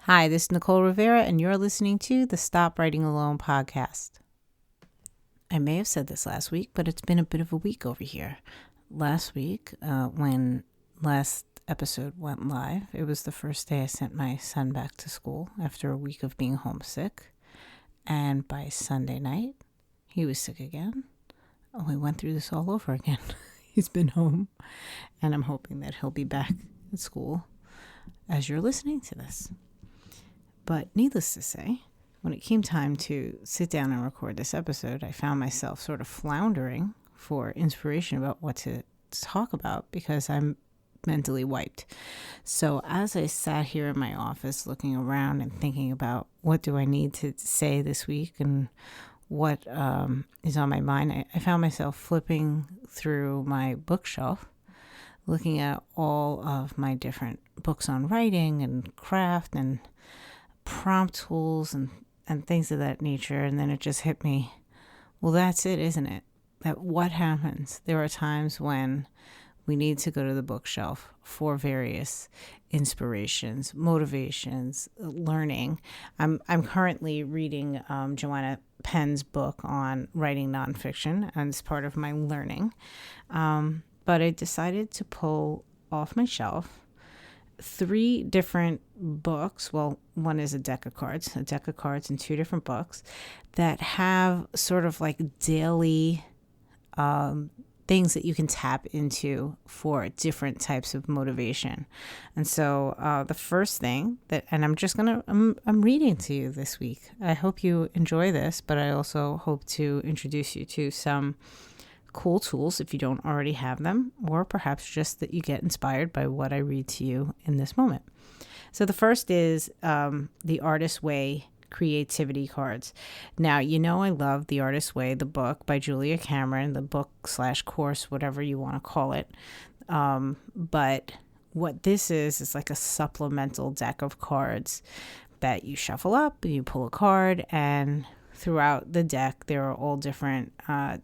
Hi, this is Nicole Rivera, and you're listening to the Stop Writing Alone podcast. I may have said this last week, but it's been a bit of a week over here. Last week, when last episode went live, it was the first day I sent my son back to school after a week of being homesick. And by Sunday night, he was sick again. Oh, we went through this all over again. He's been home, and I'm hoping that he'll be back at school as you're listening to this. But needless to say, when it came time to sit down and record this episode, I found myself sort of floundering for inspiration about what to talk about because I'm mentally wiped. So as I sat here in my office looking around and thinking about what do I need to say this week and what is on my mind, I found myself flipping through my bookshelf, looking at all of my different books on writing and craft and prompt tools and things of that nature. And then it just hit me, well, that's it, isn't it? That what happens? There are times when we need to go to the bookshelf for various inspirations, motivations, learning. I'm currently reading Joanna Penn's book on writing nonfiction, and it's part of my learning. But I decided to pull off my shelf 3 different books. Well, one is a deck of cards and 2 different books that have sort of like daily things that you can tap into for different types of motivation. And so the first thing and I'm reading to you this week. I hope you enjoy this, but I also hope to introduce you to some cool tools if you don't already have them, or perhaps just that you get inspired by what I read to you in this moment. So the first is The Artist's Way Creativity Cards. Now, you know I love The Artist's Way, the book by Julia Cameron, the book/course, whatever you want to call it. But what this is like a supplemental deck of cards that you shuffle up and you pull a card, and throughout the deck, there are all different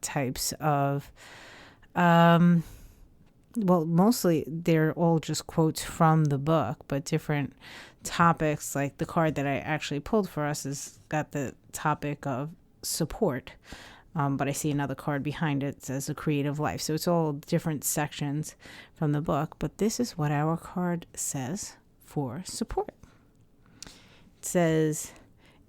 types of, mostly they're all just quotes from the book, but different topics. Like the card that I actually pulled for us has got the topic of support, but I see another card behind it that says a creative life. So it's all different sections from the book, but this is what our card says for support. It says,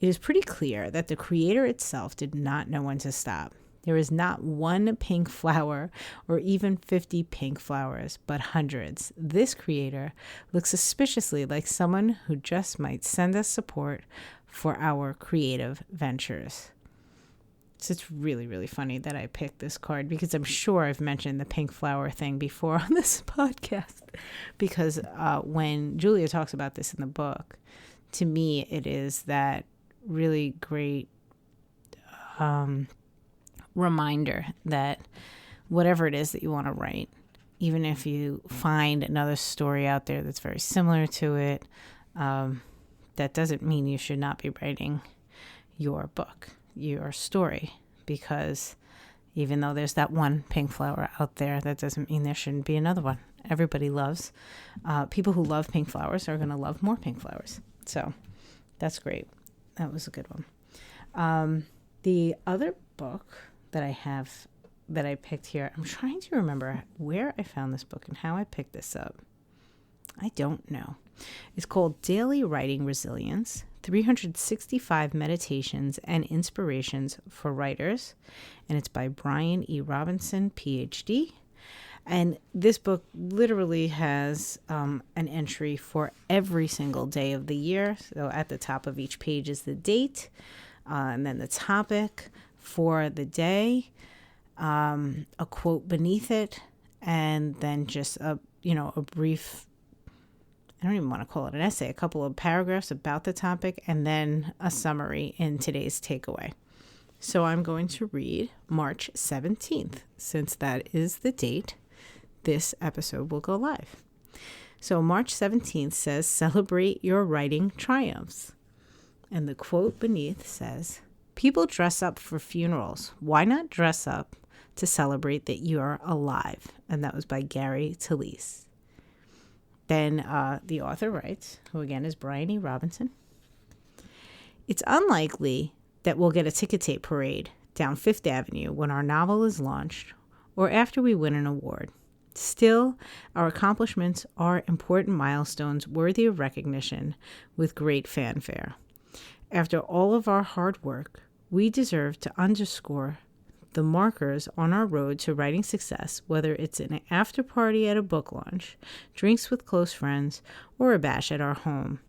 "It is pretty clear that the creator itself did not know when to stop. There is not one pink flower or even 50 pink flowers, but hundreds. This creator looks suspiciously like someone who just might send us support for our creative ventures." So it's really, really funny that I picked this card because I'm sure I've mentioned the pink flower thing before on this podcast. Because when Julia talks about this in the book, to me, it is that really great reminder that whatever it is that you want to write, even if you find another story out there that's very similar to it, that doesn't mean you should not be writing your book, your story, because even though there's that one pink flower out there, that doesn't mean there shouldn't be another one. Everybody loves, people who love pink flowers are going to love more pink flowers. So that's great. That was a good one. The other book that I picked here, I'm trying to remember where I found this book and how I picked this up. I don't know. It's called Daily Writing Resilience, 365 Meditations and Inspirations for Writers. And it's by Bryan E. Robinson, PhD. And this book literally has an entry for every single day of the year. So at the top of each page is the date, and then the topic for the day, a quote beneath it, and then just a brief, I don't even want to call it an essay, a couple of paragraphs about the topic, and then a summary in today's takeaway. So I'm going to read March 17th, since that is the date this episode will go live. So March 17th says, "Celebrate your writing triumphs." And the quote beneath says, "People dress up for funerals. Why not dress up to celebrate that you're alive?" And that was by Gary Talese. Then the author writes, who again is Bryan E. Robinson, "It's unlikely that we'll get a ticket tape parade down Fifth Avenue when our novel is launched or after we win an award. Still, our accomplishments are important milestones worthy of recognition with great fanfare. After all of our hard work, we deserve to underscore the markers on our road to writing success, whether it's an after party at a book launch, drinks with close friends, or a bash at our home.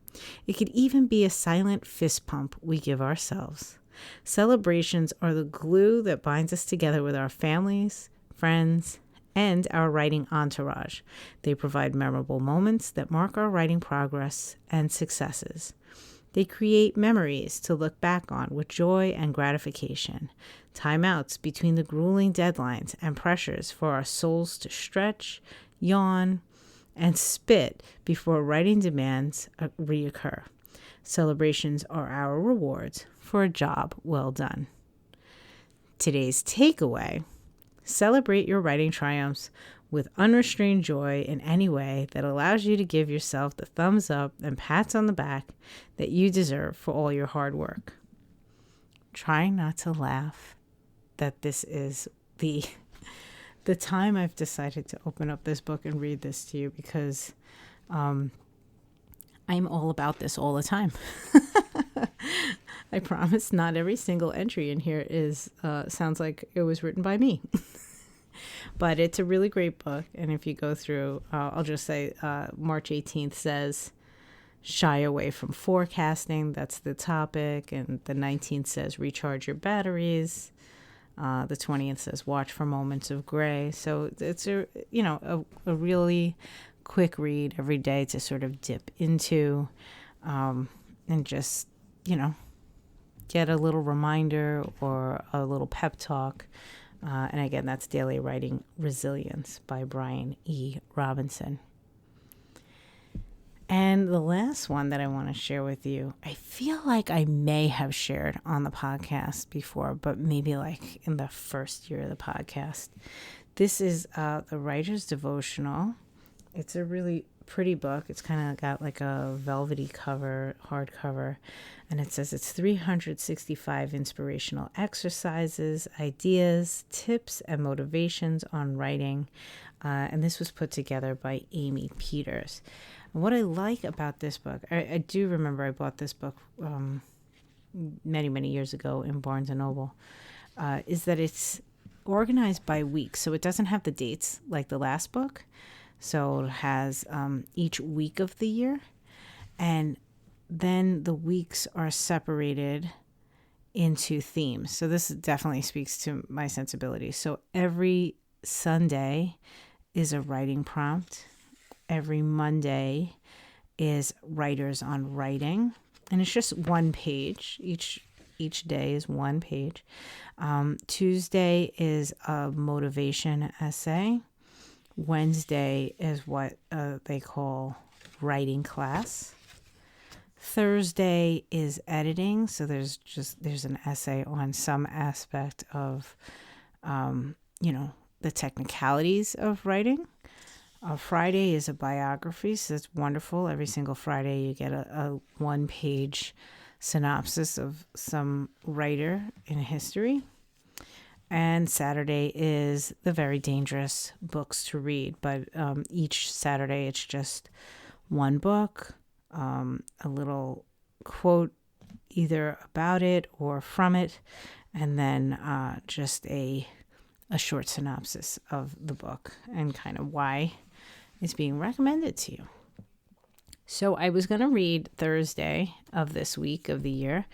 It could even be a silent fist pump we give ourselves. Celebrations are the glue that binds us together with our families, friends, and our writing entourage. They provide memorable moments that mark our writing progress and successes. They create memories to look back on with joy and gratification, timeouts between the grueling deadlines and pressures for our souls to stretch, yawn, and spit before writing demands reoccur. Celebrations are our rewards for a job well done." Today's takeaway: celebrate your writing triumphs with unrestrained joy in any way that allows you to give yourself the thumbs up and pats on the back that you deserve for all your hard work. Trying not to laugh that this is the time I've decided to open up this book and read this to you, because I'm all about this all the time. I promise not every single entry in here is sounds like it was written by me. But it's a really great book. And if you go through, I'll just say March 18th says, "Shy away from forecasting." That's the topic. And the 19th says, "Recharge your batteries." The 20th says, "Watch for moments of gray." So it's a really quick read every day to sort of dip into and just, get a little reminder or a little pep talk. And again, that's Daily Writing Resilience by Bryan E. Robinson. And the last one that I want to share with you, I feel like I may have shared on the podcast before, but maybe like in the first year of the podcast. This is the Writer's Devotional. It's a really pretty book. It's kind of got like a velvety cover, hardcover, and it says it's 365 inspirational exercises, ideas, tips, and motivations on writing. And this was put together by Amy Peters. And what I like about this book, I do remember I bought this book many, many years ago in Barnes & Noble, is that it's organized by week. So it doesn't have the dates like the last book. So it has each week of the year, and then the weeks are separated into themes. So this definitely speaks to my sensibilities. So every Sunday is a writing prompt. Every Monday is Writers on Writing, and it's just one page. Each day is one page. Tuesday is a motivation essay. Wednesday is what they call writing class. Thursday is editing. So there's an essay on some aspect of, the technicalities of writing. Friday is a biography. So it's wonderful. Every single Friday you get a one-page synopsis of some writer in history. And Saturday is the very dangerous books to read. But each Saturday it's just one book, a little quote either about it or from it, and then just a short synopsis of the book and kind of why it's being recommended to you. So I was going to read Thursday of this week of the year,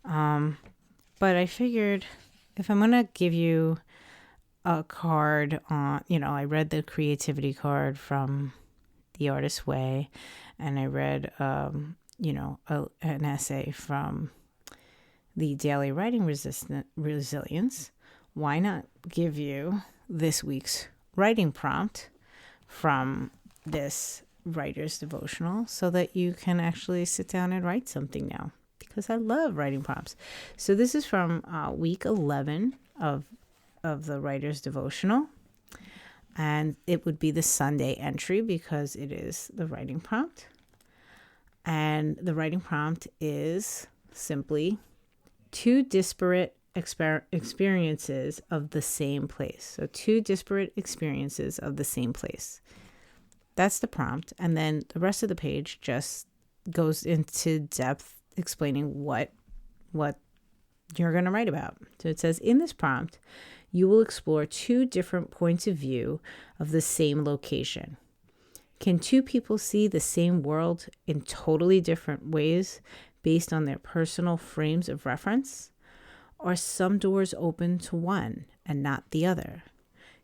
but I figured if I'm going to give you a card on, I read the creativity card from The Artist's Way, and I read, an essay from the Daily Writing Resilience. Why not give you this week's writing prompt from this writer's devotional so that you can actually sit down and write something now, because I love writing prompts. So this is from week 11 of the writer's devotional. And it would be the Sunday entry because it is the writing prompt. And the writing prompt is simply 2 disparate experiences of the same place. So 2 disparate experiences of the same place. That's the prompt. And then the rest of the page just goes into depth explaining what you're going to write about. So it says, in this prompt, you will explore 2 different points of view of the same location. Can 2 people see the same world in totally different ways based on their personal frames of reference? Are some doors open to one and not the other?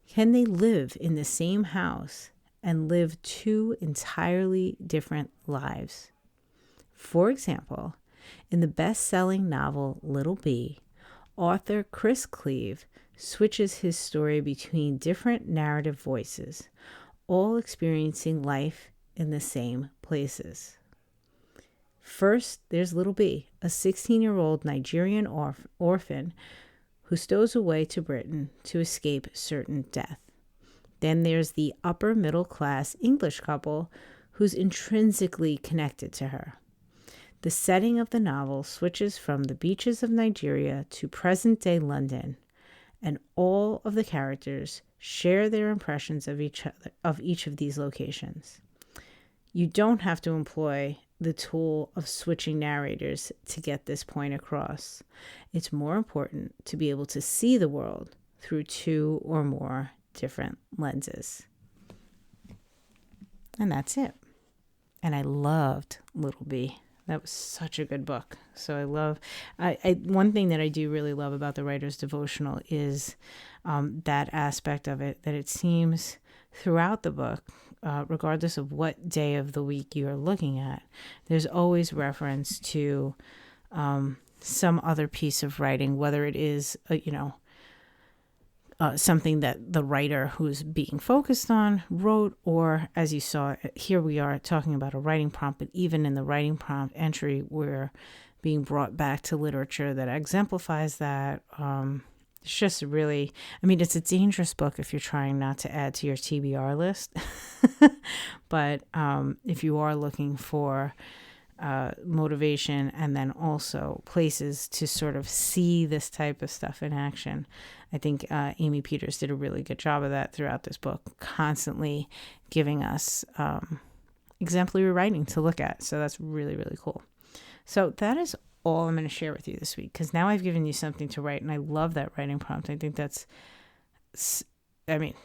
Can they live in the same house and live 2 entirely different lives? For example, in the best-selling novel Little Bee, author Chris Cleave switches his story between different narrative voices, all experiencing life in the same places. First, there's Little Bee, a 16-year-old Nigerian orphan who stows away to Britain to escape certain death. Then there's the upper middle class English couple who's intrinsically connected to her. The setting of the novel switches from the beaches of Nigeria to present-day London, and all of the characters share their impressions of each of these locations. You don't have to employ the tool of switching narrators to get this point across. It's more important to be able to see the world through 2 or more different lenses. And that's it. And I loved Little Bee. That was such a good book. So one thing that I do really love about the writer's devotional is that aspect of it, that it seems throughout the book, regardless of what day of the week you're looking at, there's always reference to some other piece of writing, whether it is, something that the writer who's being focused on wrote, or as you saw, here we are talking about a writing prompt, but even in the writing prompt entry, we're being brought back to literature that exemplifies that. It's just really, it's a dangerous book if you're trying not to add to your TBR list. But if you are looking for motivation and then also places to sort of see this type of stuff in action, I think Amy Peters did a really good job of that throughout this book, constantly giving us exemplary writing to look at. So that's really, really cool. So that is all I'm going to share with you this week, because now I've given you something to write, and I love that writing prompt. I think that's,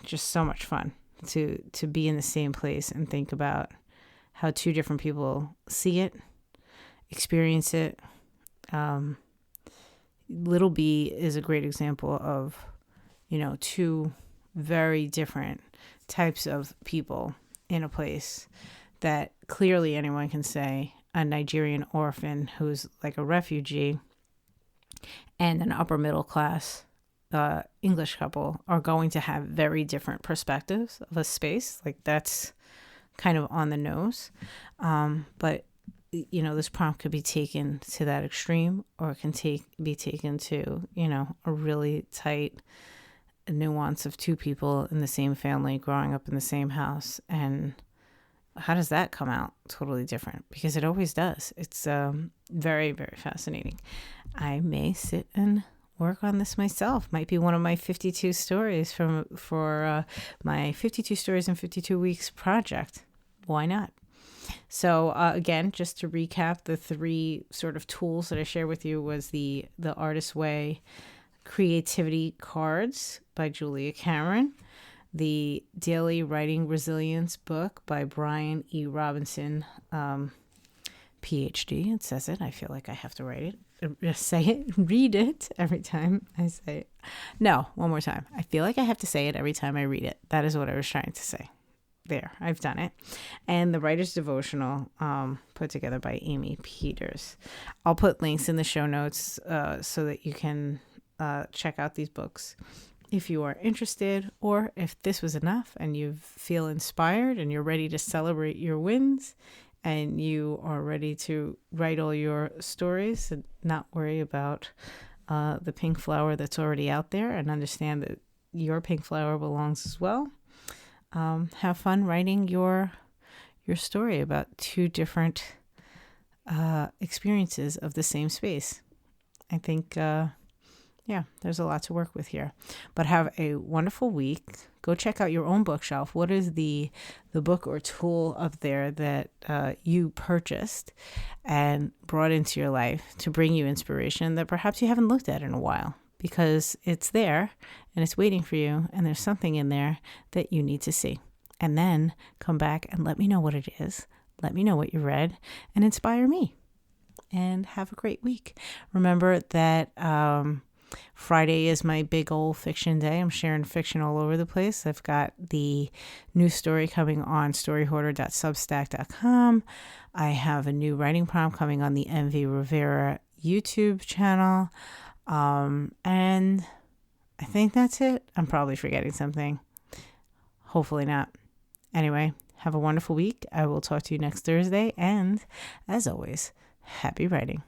just so much fun to be in the same place and think about how 2 different people see it, experience it. Little Bee is a great example of, 2 very different types of people in a place that clearly anyone can say a Nigerian orphan who's like a refugee and an upper middle class English couple are going to have very different perspectives of a space. Like, that's kind of on the nose. But this prompt could be taken to that extreme, or it can be taken to, a really tight nuance of 2 people in the same family growing up in the same house. And how does that come out totally different? Because it always does. It's very, very fascinating. I may sit and work on this myself. Might be one of my 52 stories for my 52 Stories in 52 Weeks project. Why not? So again, just to recap, the 3 sort of tools that I shared with you was the Artist's Way Creativity Cards by Julia Cameron, the Daily Writing Resilience book by Bryan E. Robinson, PhD. It says it. I feel like I have to write it, say it, read it every time I say it. No, one more time. I feel like I have to say it every time I read it. That is what I was trying to say. There, I've done it. And the Writer's Devotional, put together by Amy Peters. I'll put links in the show notes so that you can check out these books if you are interested, or if this was enough and you feel inspired and you're ready to celebrate your wins and you are ready to write all your stories and not worry about the pink flower that's already out there, and understand that your pink flower belongs as well. have fun writing your story about two different experiences of the same space. I think, there's a lot to work with here. But have a wonderful week. Go check out your own bookshelf. What is the book or tool up there that you purchased and brought into your life to bring you inspiration that perhaps you haven't looked at in a while? Because it's there and it's waiting for you, and there's something in there that you need to see. And then come back and let me know what it is. Let me know what you read and inspire me. And have a great week. Remember that Friday is my big old fiction day. I'm sharing fiction all over the place. I've got the new story coming on storyhoarder.substack.com. I have a new writing prompt coming on the Rivera YouTube channel. And I think that's it. I'm probably forgetting something. Hopefully not. Anyway, have a wonderful week. I will talk to you next Thursday. And as always, happy writing.